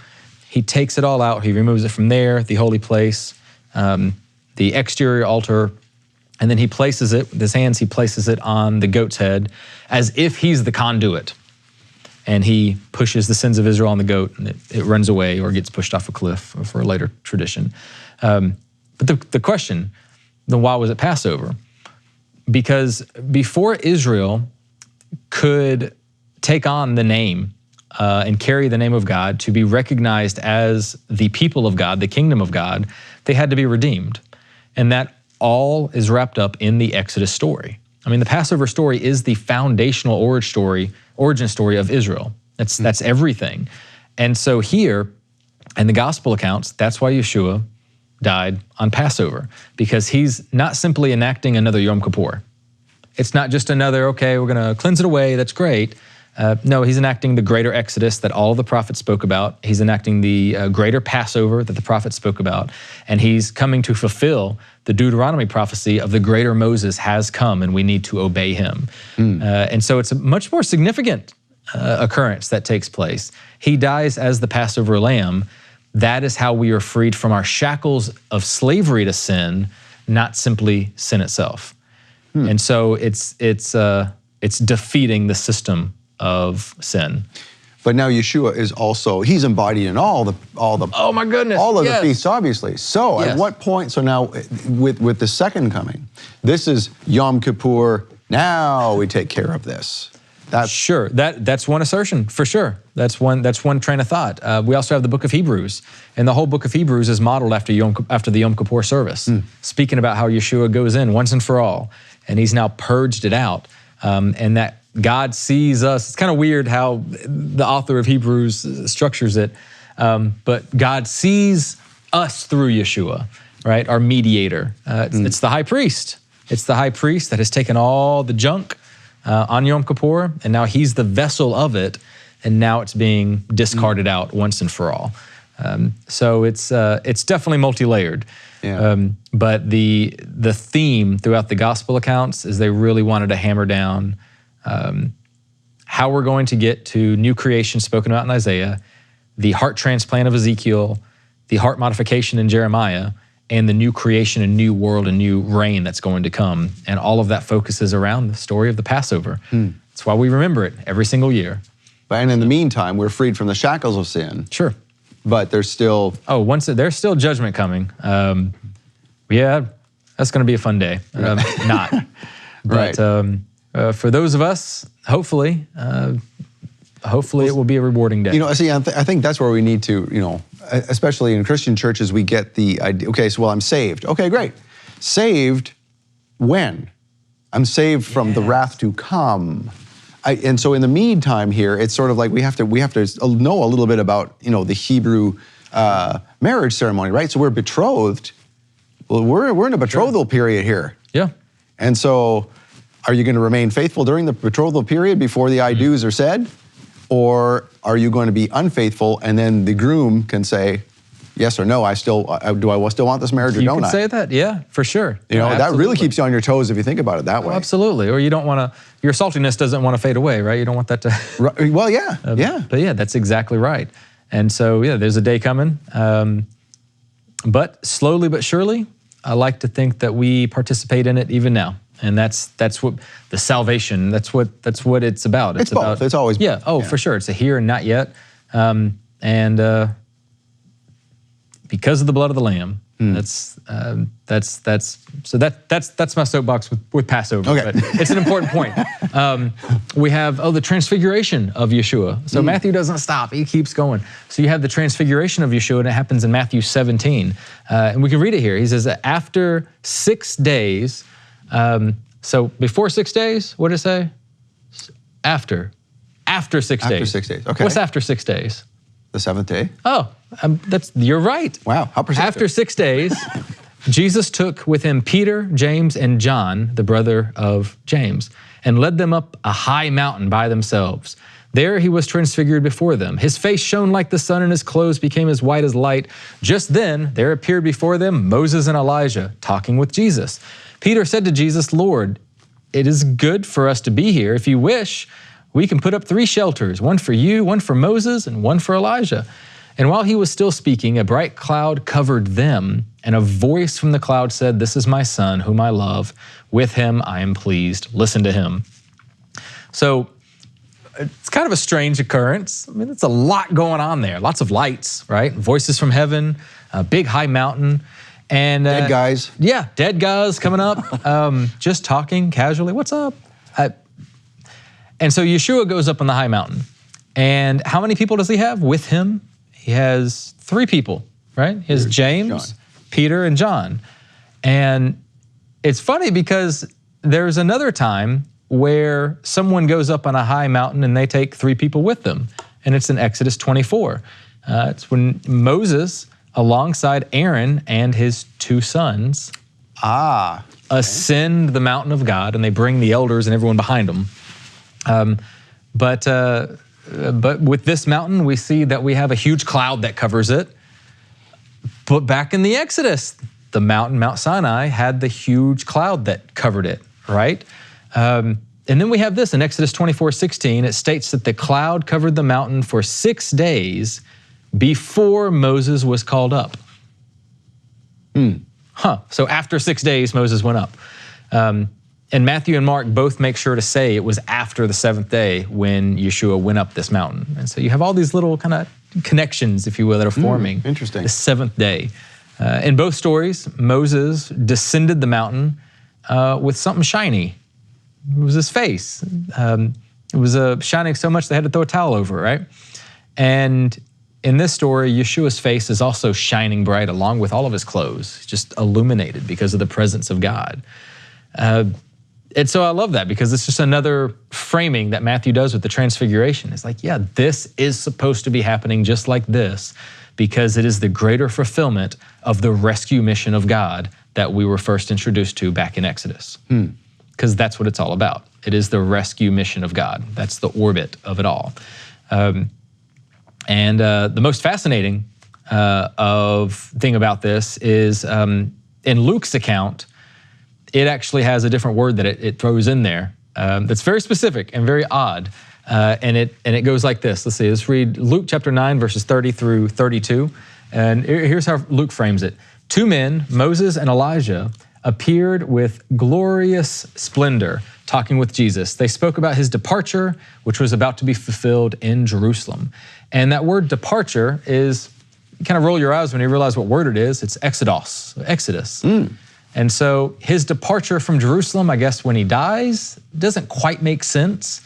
He takes it all out. He removes it from there, the holy place, the exterior altar, and then he places it, with his hands, he places it on the goat's head as if he's the conduit. And he pushes the sins of Israel on the goat, and it runs away or gets pushed off a cliff for a later tradition. But the question, then why was it Passover? Because before Israel could take on the name and carry the name of God to be recognized as the people of God, the kingdom of God, they had to be redeemed. And that all is wrapped up in the Exodus story. I mean, the Passover story is the foundational origin story of Israel. That's everything. And so here, And the gospel accounts, that's why Yeshua died on Passover, because he's not simply enacting another Yom Kippur. It's not just another, okay, we're going to cleanse it away, that's great. No, he's enacting the greater Exodus that all of the prophets spoke about. He's enacting the greater Passover that the prophets spoke about. And he's coming to fulfill the Deuteronomy prophecy of the greater Moses has come and we need to obey him. And so it's a much more significant occurrence that takes place. He dies as the Passover lamb. That is how we are freed from our shackles of slavery to sin, not simply sin itself. And so it's defeating the system of sin. But now Yeshua is also, he's embodied in all the oh my goodness, all of the feasts, obviously. So Yes. at what point, so now with the second coming, this is Yom Kippur, now we take care of this. That's Sure, that's one assertion, for sure. That's one train of thought. We also have the book of Hebrews, and the whole book of Hebrews is modeled after the Yom Kippur service, speaking about how Yeshua goes in once and for all, and he's now purged it out, and that God sees us. It's kind of weird how the author of Hebrews structures it, but God sees us through Yeshua, right? Our mediator. It's the high priest. It's the high priest that has taken all the junk on Yom Kippur, and now he's the vessel of it, and now it's being discarded out once and for all. So it's definitely multi-layered. Yeah. But the theme throughout the gospel accounts is they really wanted to hammer down how we're going to get to new creation spoken about in Isaiah, the heart transplant of Ezekiel, the heart modification in Jeremiah, and the new creation, a new world, a new reign that's going to come. And all of that focuses around the story of the Passover. That's why we remember it every single year. And in the meantime, we're freed from the shackles of sin. Sure. But there's still... There's still judgment coming. Yeah, that's going to be a fun day. Not. But Right. For those of us, hopefully it will be a rewarding day. You know, see, I think that's where we need to, you know, especially in Christian churches, we get the idea, okay, so well, I'm saved. Okay, great. Saved when? I'm saved from the wrath to come. And so in the meantime here, it's sort of like we have to know a little bit about, you know, the Hebrew marriage ceremony, right? So we're betrothed. Well, we're in a betrothal period here. Yeah. And so are you going to remain faithful during the betrothal period before the I do's are said? Or are you going to be unfaithful and then the groom can say, yes or no, do I still want this marriage or don't I? You can say that, yeah, for sure. You know, that absolutely. really keeps you on your toes if you think about it that way. Absolutely, or you don't want to, your saltiness doesn't want to fade away, right? You don't want that to... Right. Well, yeah, yeah. But yeah, that's exactly right. And so, yeah, there's a day coming. But slowly but surely, I like to think that we participate in it even now. And that's what the salvation, that's what it's about. It's both. About, it's always both. Yeah, for sure. It's a here and not yet. Because of the blood of the Lamb, that's my soapbox with Passover. Okay. But it's an important point. We have the transfiguration of Yeshua. So Matthew doesn't stop; he keeps going. So you have the transfiguration of Yeshua, and it happens in Matthew 17, and we can read it here. He says, after 6 days. So before 6 days, what did it say? After 6 days. After 6 days. Okay. What's after 6 days? The seventh day. Oh, you're right. Wow, how perceptive. After 6 days, Jesus took with him Peter, James, and John, the brother of James, and led them up a high mountain by themselves. There he was transfigured before them. His face shone like the sun, and his clothes became as white as light. Just then there appeared before them Moses and Elijah talking with Jesus. Peter said to Jesus, "Lord, it is good for us to be here. If you wish, we can put up 3 shelters, one for you, one for Moses, and one for Elijah." And while he was still speaking, a bright cloud covered them, and a voice from the cloud said, "This is my son, whom I love. With him I am pleased. Listen to him." So it's kind of a strange occurrence. I mean, it's a lot going on there. Lots of lights, right? Voices from heaven, a big high mountain. And dead guys. Yeah, dead guys coming up, just talking casually. What's up? And so Yeshua goes up on the high mountain. And how many people does he have with him? He has 3 people, right? He has James, Peter, and John. And it's funny because there's another time where someone goes up on a high mountain and they take 3 people with them. And it's in Exodus 24. It's when Moses, alongside Aaron and his 2 sons, ascend the mountain of God, and they bring the elders and everyone behind them. But with this mountain, we see that we have a huge cloud that covers it. But back in the Exodus, the mountain, Mount Sinai, had the huge cloud that covered it, right? And then we have this in Exodus 24:16. It states that the cloud covered the mountain for 6 days before Moses was called up. So after 6 days, Moses went up. And Matthew and Mark both make sure to say it was after the 7th day when Yeshua went up this mountain. And so you have all these little kind of connections, if you will, that are forming. Interesting. The 7th day. In both stories, Moses descended the mountain with something shiny. It was his face. It was shining so much they had to throw a towel over it, right? And in this story, Yeshua's face is also shining bright along with all of his clothes, just illuminated because of the presence of God. And so I love that because it's just another framing that Matthew does with the transfiguration. It's like, yeah, this is supposed to be happening just like this because it is the greater fulfillment of the rescue mission of God that we were first introduced to back in Exodus. Because that's what it's all about. It is the rescue mission of God. That's the orbit of it all. And the most fascinating thing about this is in Luke's account, it actually has a different word that it throws in there that's very specific and very odd. And it goes like this. Let's read Luke chapter 9, verses 30 through 32. And here's how Luke frames it. 2 men, Moses and Elijah, appeared with glorious splendor, talking with Jesus. They spoke about his departure, which was about to be fulfilled in Jerusalem. And that word departure is, you kind of roll your eyes when you realize what word it is. It's exodus. And so his departure from Jerusalem, I guess when he dies, doesn't quite make sense,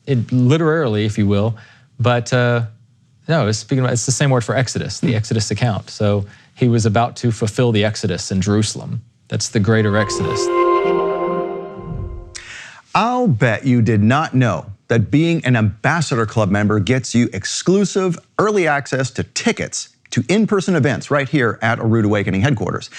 literally, if you will. But no, it's the same word for Exodus, the Exodus account. So he was about to fulfill the Exodus in Jerusalem. That's the greater Exodus. I'll bet you did not know that being an Ambassador Club member gets you exclusive early access to tickets to in-person events right here at Rood Awakening headquarters.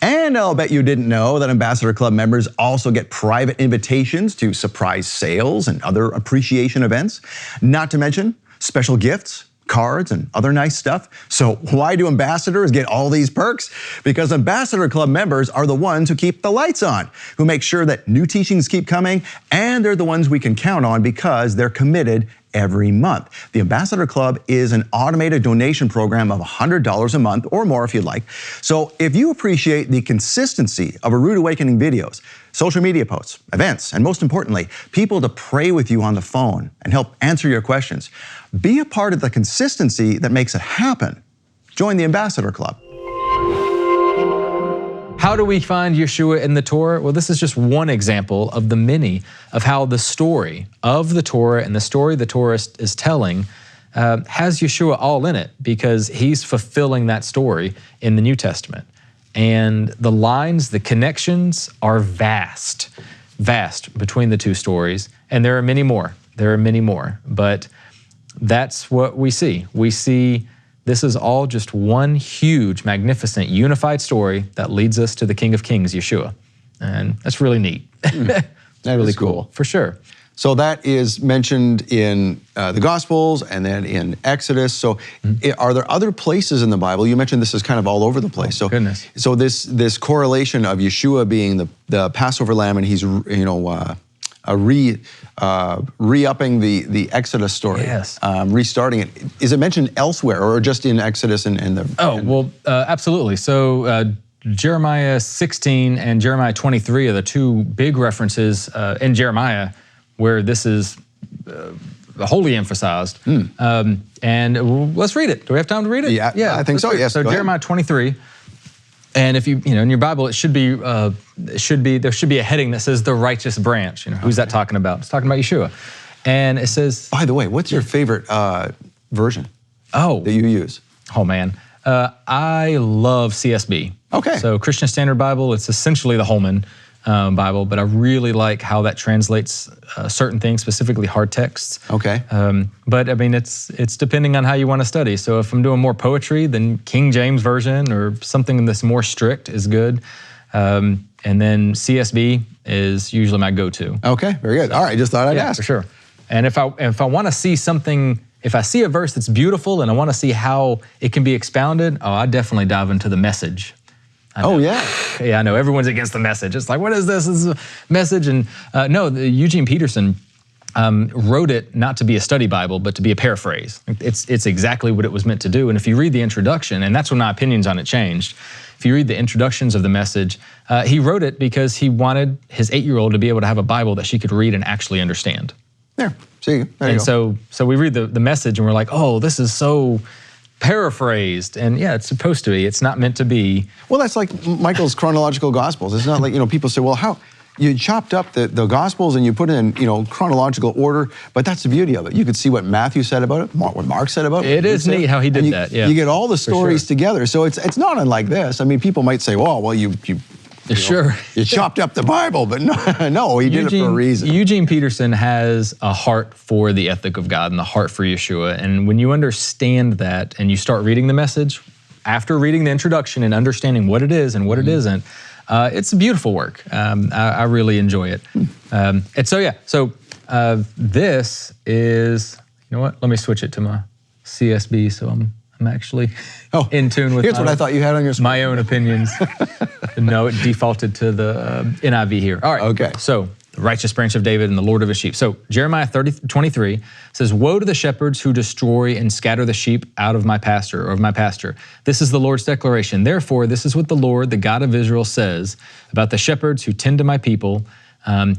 And I'll bet you didn't know that Ambassador Club members also get private invitations to surprise sales and other appreciation events, not to mention special gifts, cards, and other nice stuff. So why do ambassadors get all these perks? Because Ambassador Club members are the ones who keep the lights on, who make sure that new teachings keep coming, and they're the ones we can count on because they're committed every month. The Ambassador Club is an automated donation program of $100 a month or more if you'd like. So if you appreciate the consistency of a Rood Awakening videos, social media posts, events, and most importantly, people to pray with you on the phone and help answer your questions, be a part of the consistency that makes it happen. Join the Ambassador Club. How do we find Yeshua in the Torah? Well, this is just one example of the many of how the story of the Torah and the story the Torah is telling has Yeshua all in it because he's fulfilling that story in the New Testament. And the lines, the connections are vast between the two stories. And there are many more. But that's what we see. We see this is all just one huge, magnificent, unified story that leads us to the King of Kings, Yeshua. And that's really neat. That really is cool. For sure. So that is mentioned in the Gospels and then in Exodus. So are there other places in the Bible? You mentioned this is kind of all over the place. Oh, goodness. So this correlation of Yeshua being the Passover lamb and he's, re-upping the Exodus story, yes. Restarting it. Is it mentioned elsewhere or just in Exodus and the? Absolutely. So Jeremiah 16 and Jeremiah 23 are the two big references in Jeremiah where this is wholly emphasized. And let's read it. Do we have time to read it? Yeah, I think so. Yes. So Jeremiah 23. And if you in your Bible, there should be a heading that says the righteous branch. Who's that talking about? It's talking about Yeshua. And it says, by the way, what's your favorite version that you use? Oh man, I love CSB. Okay. So Christian Standard Bible, it's essentially the Holman. Bible, but I really like how that translates certain things, specifically hard texts. Okay. But I mean, it's depending on how you want to study. So if I'm doing more poetry, then King James Version or something that's more strict is good. And then CSB is usually my go-to. Okay, very good. All right, just thought I'd ask. For sure. And if I want to see something, if I see a verse that's beautiful and I want to see how it can be expounded, I definitely dive into the Message. Oh, yeah. Yeah, I know. Everyone's against the Message. It's like, what is this? This is a Message. And no, Eugene Peterson wrote it not to be a study Bible, but to be a paraphrase. It's exactly what it was meant to do. And if you read the introduction, and that's when my opinions on it changed, if you read the introductions of the Message, he wrote it because he wanted his 8-year-old to be able to have a Bible that she could read and actually understand. There, see, there you go. So we read the Message and we're like, oh, this is so paraphrased. And yeah, it's supposed to be. It's not meant to be. Well, that's like Michael's chronological Gospels. It's not like, people say, well, how? You chopped up the Gospels and you put it in, chronological order, but that's the beauty of it. You could see what Matthew said about it, what Mark said about it. It is neat how he did that, yeah. You get all the stories together. So it's not unlike this. I mean, people might say, well, you chopped up the Bible, but no, he did it for a reason. Eugene Peterson has a heart for the ethic of God and the heart for Yeshua. And when you understand that and you start reading the Message, after reading the introduction and understanding what it is and what it isn't, it's a beautiful work. I really enjoy it. And so this is, you know what? Let me switch it to my CSB so I'm actually in tune with what I thought you had on your screen. My own opinions. No, it defaulted to the NIV here. All right. Okay. So, the righteous branch of David and the Lord of his sheep. So, Jeremiah 30:23 says, woe to the shepherds who destroy and scatter the sheep out of my pasture, or of my pasture. This is the Lord's declaration. Therefore, this is what the Lord, the God of Israel, says about the shepherds who tend to my people.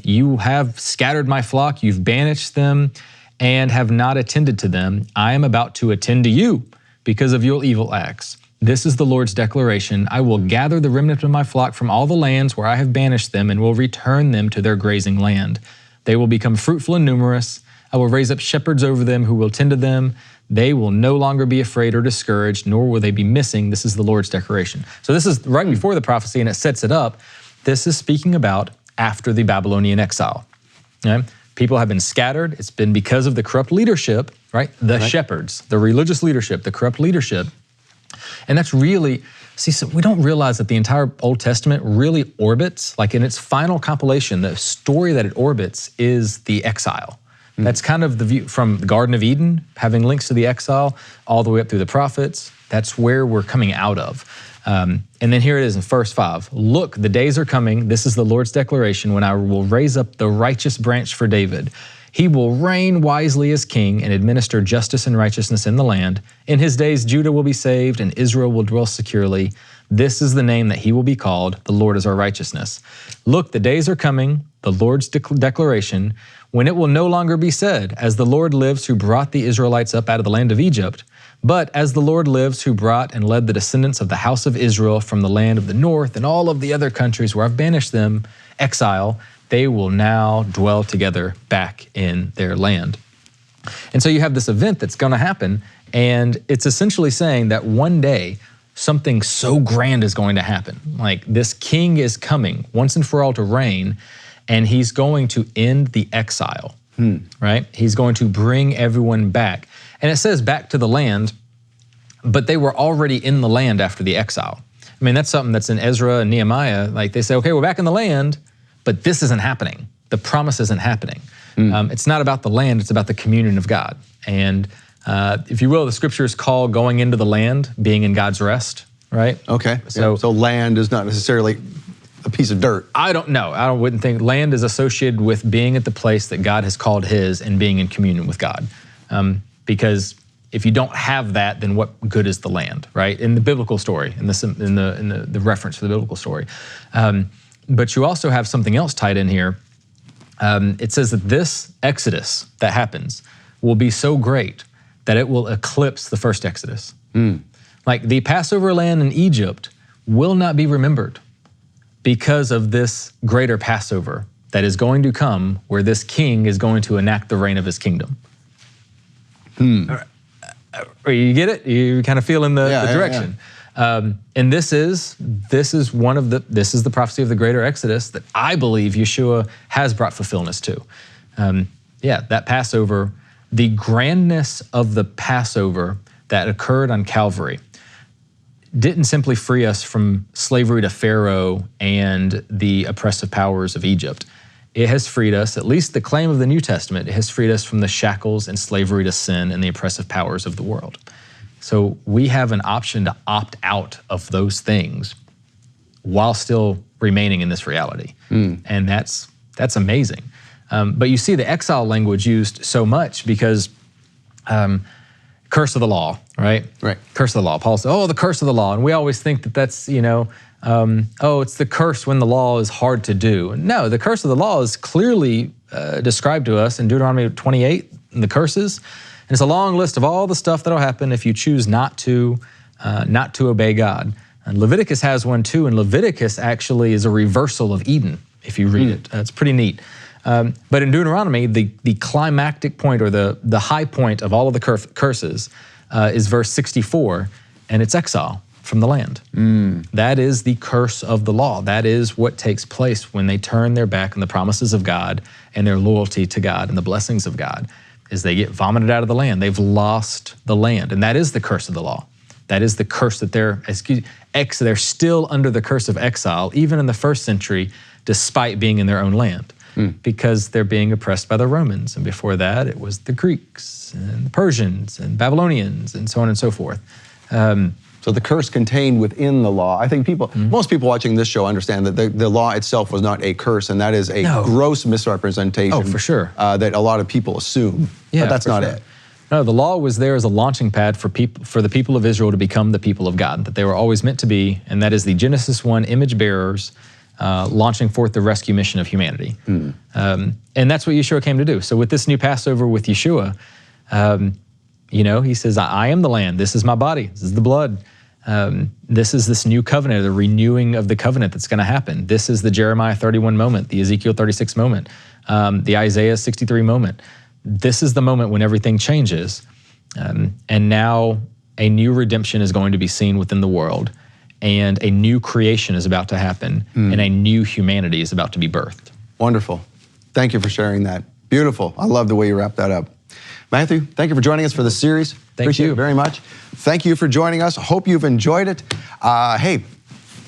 You have scattered my flock, you've banished them, and have not attended to them. I am about to attend to you because of your evil acts. This is the Lord's declaration. I will gather the remnant of my flock from all the lands where I have banished them and will return them to their grazing land. They will become fruitful and numerous. I will raise up shepherds over them who will tend to them. They will no longer be afraid or discouraged, nor will they be missing. This is the Lord's declaration. So this is right before the prophecy, and it sets it up. This is speaking about after the Babylonian exile. Okay? People have been scattered. It's been because of the corrupt leadership, right? The shepherds, the religious leadership, the corrupt leadership. And that's really, so we don't realize that the entire Old Testament really orbits, like in its final compilation, the story that it orbits is the exile. That's kind of the view from the Garden of Eden, having links to the exile, all the way up through the prophets. That's where we're coming out of. And then here it is in verse 5. Look, the days are coming. This is the Lord's declaration when I will raise up the righteous branch for David. He will reign wisely as king and administer justice and righteousness in the land. In his days, Judah will be saved and Israel will dwell securely. This is the name that he will be called. The Lord is our righteousness. Look, the days are coming, the Lord's declaration, when it will no longer be said, as the Lord lives who brought the Israelites up out of the land of Egypt, but as the Lord lives who brought and led the descendants of the house of Israel from the land of the north and all of the other countries where I've banished them, exile, they will now dwell together back in their land. And so you have this event that's going to happen, and it's essentially saying that one day something so grand is going to happen. Like this king is coming once and for all to reign, and he's going to end the exile, right? He's going to bring everyone back. And it says back to the land, but they were already in the land after the exile. I mean, that's something that's in Ezra and Nehemiah. Like they say, okay, we're back in the land, but this isn't happening. The promise isn't happening. It's not about the land, it's about the communion of God. And if you will, the scriptures call going into the land being in God's rest, right? Okay, so land is not necessarily a piece of dirt. I don't know. I wouldn't think land is associated with being at the place that God has called his and being in communion with God. Because if you don't have that, then what good is the land, right? In the biblical story, in the reference for the biblical story. But you also have something else tied in here. It says that this exodus that happens will be so great that it will eclipse the first exodus. Like the Passover land in Egypt will not be remembered because of this greater Passover that is going to come where this king is going to enact the reign of his kingdom. You get it? You kind of feel in the direction. And this is the prophecy of the greater Exodus that I believe Yeshua has brought fulfillment to. That Passover, the grandness of the Passover that occurred on Calvary didn't simply free us from slavery to Pharaoh and the oppressive powers of Egypt. It has freed us, at least the claim of the New Testament, it has freed us from the shackles and slavery to sin and the oppressive powers of the world. So we have an option to opt out of those things while still remaining in this reality. And that's amazing. But you see the exile language used so much because curse of the law, right? Right. Curse of the law. Paul says, the curse of the law. And we always think that that's, it's the curse when the law is hard to do. No, the curse of the law is clearly described to us in Deuteronomy 28, in the curses. And it's a long list of all the stuff that'll happen if you choose not to obey God. And Leviticus has one too, and Leviticus actually is a reversal of Eden, if you read it. It's pretty neat. But in Deuteronomy, the climactic point or the high point of all of the curses is verse 64, and it's exile from the land. That is the curse of the law. That is what takes place when they turn their back on the promises of God and their loyalty to God and the blessings of God, is they get vomited out of the land. They've lost the land, and that is the curse of the law. That is the curse that they're still under the curse of exile, even in the first century, despite being in their own land. Because they're being oppressed by the Romans. And before that, it was the Greeks and the Persians and Babylonians and so on and so forth. So the curse contained within the law. I think most people watching this show understand that the law itself was not a curse, and that is a gross misrepresentation. Oh, for sure. That a lot of people assume, but that's not it. No, the law was there as a launching pad for the people of Israel to become the people of God, that they were always meant to be, and that is the Genesis 1 image bearers launching forth the rescue mission of humanity. And that's what Yeshua came to do. So with this new Passover with Yeshua, he says, I am the land, this is my body, this is the blood. This is this new covenant, the renewing of the covenant that's gonna happen. This is the Jeremiah 31 moment, the Ezekiel 36 moment, the Isaiah 63 moment. This is the moment when everything changes. And now a new redemption is going to be seen within the world, and a new creation is about to happen, and a new humanity is about to be birthed. Wonderful. Thank you for sharing that. Beautiful. I love the way you wrapped that up. Matthew, thank you for joining us for this series. Appreciate it very much. Thank you for joining us. Hope you've enjoyed it. Hey,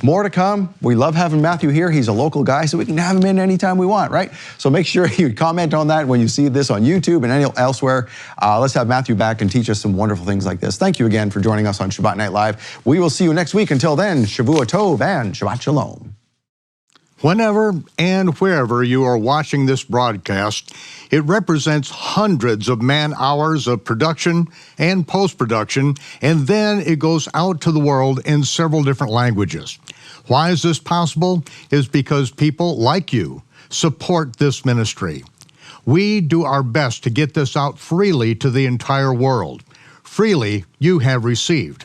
more to come. We love having Matthew here. He's a local guy, so we can have him in anytime we want, right? So make sure you comment on that when you see this on YouTube and elsewhere. Let's have Matthew back and teach us some wonderful things like this. Thank you again for joining us on Shabbat Night Live. We will see you next week. Until then, Shavua Tov and Shabbat Shalom. Whenever and wherever you are watching this broadcast, it represents hundreds of man-hours of production and post-production, and then it goes out to the world in several different languages. Why is this possible? It's because people like you support this ministry. We do our best to get this out freely to the entire world. Freely you have received.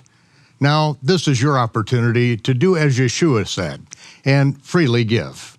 Now, this is your opportunity to do as Yeshua said, and freely give.